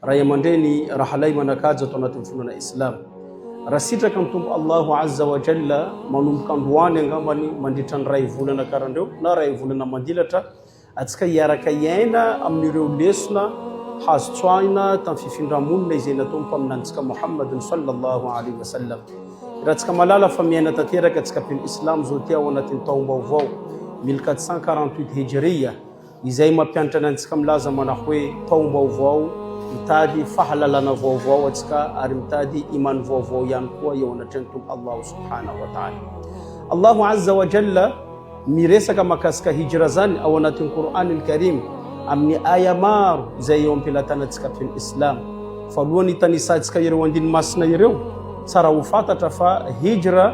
Ray aman-dreny raha lay manakaja atao anatin'ny finoana Islam. Raha sitraka amin'ny Tompo Allahu Azza wa Jalla manomboka androany angambany mandritra ny ray volana karandreo na ray volana mandilatra atsika hiaraka iaina amin'ireo lesona hazo tsoahina tamin'ny fifindra-monina izay nataon'ny mpaminantsika Muhammadin sallallahu alaihi wasallam. Raha tsika malala fa miaina tanteraka atsika mpino Islam zao ty ao anatin'ny taom-baovao 1448 Hijriya izay mampianatra antsika milaza manao hoe taom-baovao mitady fahalalana vaovao atsika ary mitady iman vaovao ihany koa eo anatrehan'ny Tompo Allah subhanahu wa ta'ala. Allahu Azza wa Jalla miresaka makasika hijra zany ao anatin'ny Qur'anil Karim amin'ny aya maro izay eo ampilatanantsika mpino Islam. Falohany tanisantsika ireo andinimasina ireo tsara ho fantatra fa hijra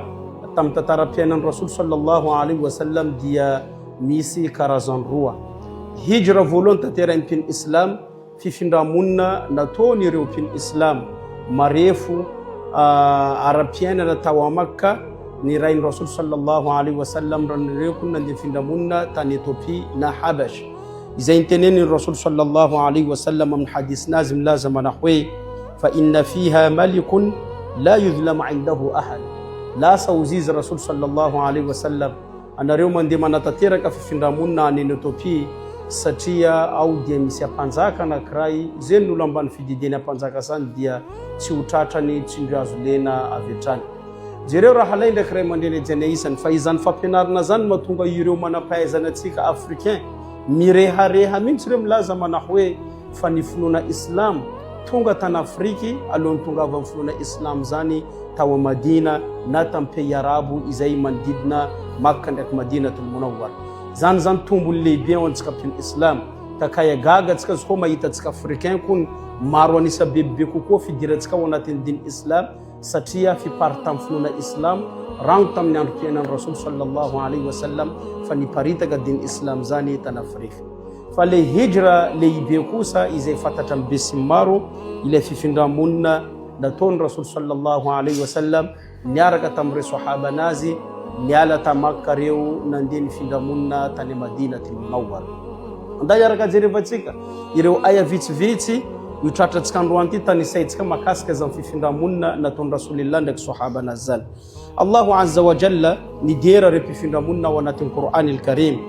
tamin'ny tantaram-piainan'ny Rasul sallallahu alaihi wasallam dia misy karazany roa. Hijra voalohany tanterahin'ny mpino Islam fifindra-monina nataony ireo mpino Islam marefo ara-piainana tao a Makka ny rain'ny Rasul sallallahu alaihi wasallam ran'ireo koa nandeha findra-monina tany Ethiopia na Habash. Izay nitenen'ny Rasul sallallahu alaihi wasallam amin'ny hadisnazy milaza manao hoe fa inna fiha malikun la yudhlamu indahu ahad. Lasa uzizy Rasul sallallahu alaihi wasallam anareo mandeha manatanteraka fifindra-monina any Ethiopia satria ao dia misy ampanjaka anankiray zay ny olo ambany fidideny ampanjaka zany dia tsy ho tratrany tsindry azo lena avy hatrany. Jereo raha lay ndraiky ray aman-dreny ajana isany fa izany fampianarana zany mahatonga ireo manam-pahaizana antsika africain mirehareha mihitsy ireo milaza manao hoe fa ny finoana Islam tonga tany Afriky alohan'ny tonga avy amin'ny finoana Islam zany tao Madina na tamin'ny pays arabo izay manodidina Makka ndraiky Madinatul Munawwar. Zany zany tombony lehibe ao antsika mpino Islam takaya gaga atsika zao mahita atsika africain kun maro anisa bebe kokoa fidirantsika ao anatin'ny diny Islam satria fipary tamin'ny finoana Islam rango tamin'ny androm-piainan'ny Rasul sallallahu alaihi wasallam fa niparitaka diny Islam zany tany Afrika. Fa le hijra lehibe kosa izay fantatra amin'ny be sy maro ilay fifindra-monina nataon'ny Rasul sallallahu alaihi wasallam niaraka tamin'ireo sahaba nazy niala ta Makka reo nandeha nifindra-monina tany Madinatul Munawwar. Anday araka jerevantsika ireo aya vitsivitsy itratratsika androany ty tanisaitsika makasika zany fifindra-monina nataon'ny Rasulillah ndraiky sahaba nazy zany. Allahu Azza wa Jalla nidera reo mpifindra-monina ao anatin'ny Qur'anil Karim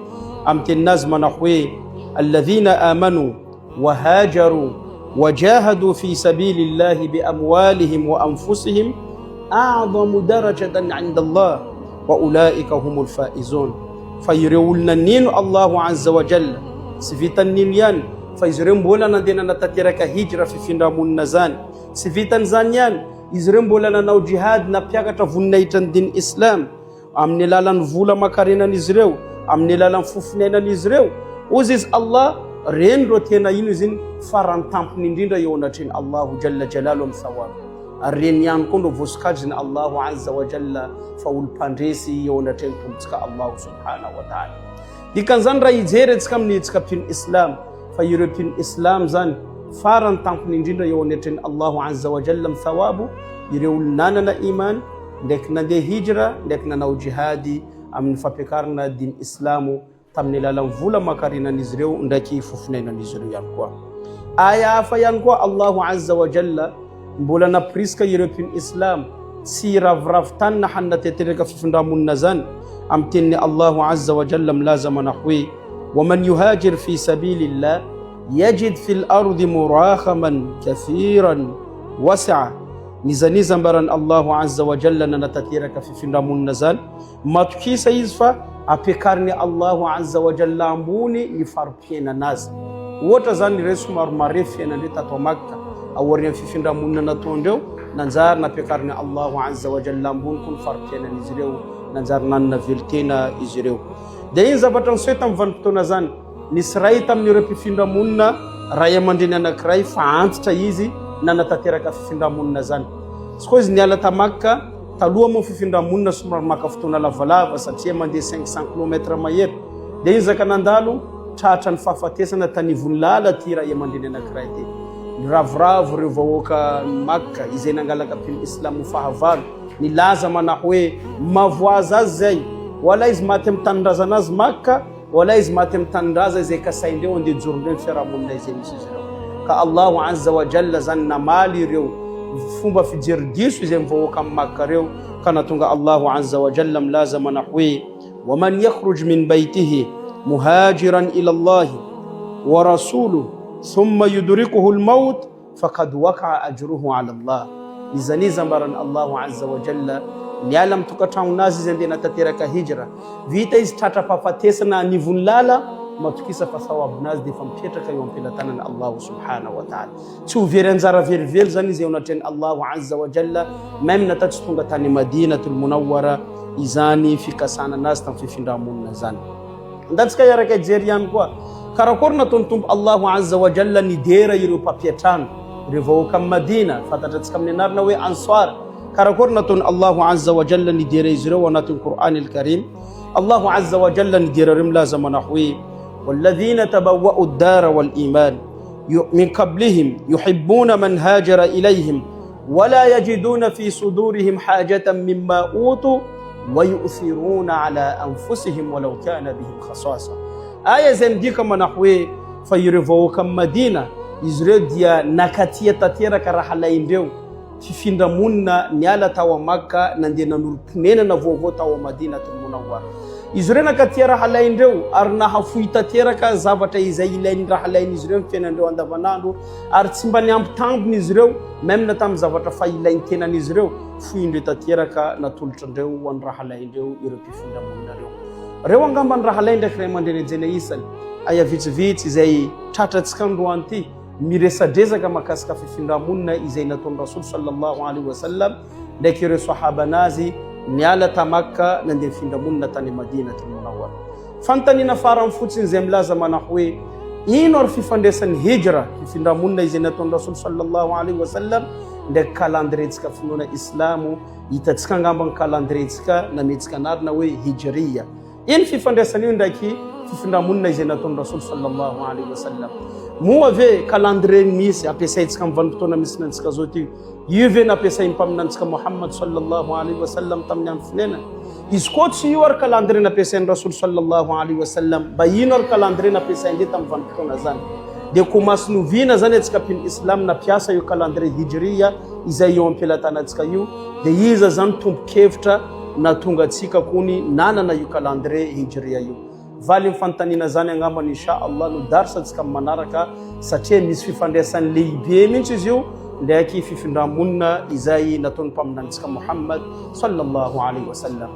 amin'ny teninazy manao hoe alladhina amanu wa hajaru wa jahadu fi sabilillahi bi amwalihim wa anfusihim a'zamu darajatan 'inda Allah wa ulaika humul faizun. Fa ireo olona nino Allahu Azza wa Jalla sy vitan nino ihany fa izy ireo mbola nandeha nanatanteraka hijra fifindra-monina zany. Sy vitan zany ihany izy ireo mbola nanao jihad napiakatra voninahitra ny diny Islam amin'ny alalan'ny vola makarenan'izy ireo, amin'ny alalan'ny fofinainan'izy ireo. Ozy izy Allah reny ro tena ino izy iny farany tampony indrindra eo anatreny Allahu Jalla Jalalu amin'ny thawab. Ary reny ihany koa ndo vosikajiny Allahu Azza wa Jalla fa olo-pandresy eo anatreny tombotsika Allahu subhanahu wa ta'ala. Dikan'izany raha hijery antsika amin'ny tsika mpino Islam fa ireo mpino Islam zany farany tampony indrindra eo anatreny Allahu Azza wa Jalla amin'ny thawabu ireo olo nanana iman ndraiky nandeha hijra ndraiky nanao jihadi amin'ny fampiakarana diny Islamu tamin'ny alalan'ny vola makarenan'izy ireo ndraiky fofinainan'izy ireo ihany koa. Aya hafa ihany koa Allahu Azza wa Jalla mbola naprisika ireo mpino Islam tsy ravoravo-tany na hanatanteraka fifindra-monina zany amin'ny tenin'ny Allahu Azza wa Jalla milaza manao hoe waman yuhajir fi sabilillah yajid fil ardi murakhaman kathiran wasi'a. Nizaniza mbaran'ny Allahu Azza wa Jalla nanatanteraka fifindra-monina zany matokisa izy fa apiakariny Allahu Azza wa Jalla ambony ny farom-piainanazy. Ohatra zany ireo somaro mare fiainandreo tato Makka aorian'ny fifindra-monina nataondreo nanjary napiakariny Allahu Azza wa Jalla ambony koa ny farom-piainan'izy ireo nanjary nanana velotena izy ireo. Dia iny zavatra niseho tamin'ny vanim-potoana zany nisy ray tamin'ireo mpifindra-monina ray aman-dreny anankiray fa antitra izy nanatanteraka fifindra-monina zany. Sy koa izy niala ta Makka taloha moa fifindra-monina somary maka fotoana lavalava satria mandeha 500 km mahery. Dia iny zaka nandalo tratra ny fahafatesana tanivony lala ty ray aman-dreny anankiray ty. Niravoravo reo vahoaka Makka izay nangalaka mpino Islam fahavalo nilaza manao hoe mavoaza azy zay wala izy maty amin'ny tanindrazana azy Makka wala izy maty amin'ny tanindraza izay kasaindreo andeha jorondreo ny fiarahamonina izay misy izy ireo. ka Allahu azza wa jalla zany namaly ireo fomba fijery-diso izay mivahoaka amin'ny Makka reo, ka natonga Allahu azza wa jalla milaza mana hoe waman yakhruj min baitihi muhajiran ila Allah wa rasuluhu thumma yudrikuhu al-maut faqad waqa'a ajruhu ala Allah. Izaniza mbaran Allahu azza wa jalla niala mitokantragno nazy izy andeha natateraka hijra, vita izy tratra-pahafatesana anivon'ny lala, matokisa fa thawabinazy dia efa mipetraka eo am-pelatanana Allahu subhanahu wa ta'ala. Tsy ho very anjara velively zany izy eo anatrany Allahu azza wa jalla, même nata tsy tonga tany Madinatul Munawwara izany fikasana nazy tamin'ny fifindra-monina zany. Ndatsika iaraka jery ihany koa karakory nataony Tompo Allahu azza wa jalla nidera ireo mpampiatrano ireo vahoaka amin'ny Madina, fantatratsika amin'ny anarana hoe Ansar. Karakory nataony Allahu azza wa jalla nidera izy ireo anatin'ny Qur'an al-Karim. Allahu azza wa jalla nidera ireo milaza mana hoe والذين تبوأوا الدار والإيمان من قبلهم يحبون من هاجر إليهم ولا يجدون في صدورهم حاجة مما أوتوا ويؤثرون على أنفسهم ولو كان بهم خصاصة. آية زنديك منحوي فيرفوك مدينة إزريل ديا نكاتية تتيرا كرحلين ديو fifindra-monina niala tao a Makka nandeha nanolo-ponenana vaovao tao a Madinatul Munawwara. Izy ireo nakatia raha alaindreo ary nahafohy tanteraka zavatra izay ilainy raha alain'izy ireo amin'ny fiainandreo andavanandro, ary tsy mba niampitambiny izy ireo même na tamin'ny zavatra fa ilainy tenan'izy ireo, fohindreo tanteraka natolotrandreo ho an'ny raha alaindreo ireo mpifindra-monina reo. Reo angamba ny raha alainy ndraiky ray aman-dreny anjena isany aya vitsivitsy izay tratratsika androany ty miresadresaka makasika fifindra-monina izay nataon'ny Rasul sallallahu alaihi wasallam ndraiky ireo sahaba nazy niala ta Makka nandeha fifindra-monina tany Madinatul Munawwara. Fanontaniana farany fotsiny izay milaza mana hoe ino ary fifandraisan'ny hijra fifindra-monina izay nataon'ny Rasul sallallahu alaihi wasallam ndraiky calendrier-tsika finoana islamo, hitatsika angamba ny calendrier-tsika nametsika anarina hoe hijriya. Ino fifandraisan'io ndraiky fifindra-monina izay nataon'ny Rasul sallallahu alaihi wasallam? Moa ve calendrier misy ampiasaitsika amin'ny vanim-potoana misy nantsika zao ty, io ve nampiasain'ny mpaminantsika Muhammad sallallahu alaihi wasallam tamin'ny andro finenana? Izy koa tsy io ary calendrier nampiasain'ny Rasul sallallahu alaihi wasallam, mba ino ary calendrier nampiasaindre tamin'ny vanim-potoana zany? Dia komasy novina zany atsika mpino islam nampiasa io calendrier hijriya izay eo am-pelatanantsika io, dia iza zany tompo-kevitra na tonga atsika kony nanana io calendrier hijriya io. Valy mifanontaniana zany angambany inshallah no darsatsika manaraka, satria misy fifandraisan'ny lehibe mihitsy izy io ndraiky fifindra-monina izay nataon'ny mpaminantsika Muhammad sallallahu alaihi wasallam.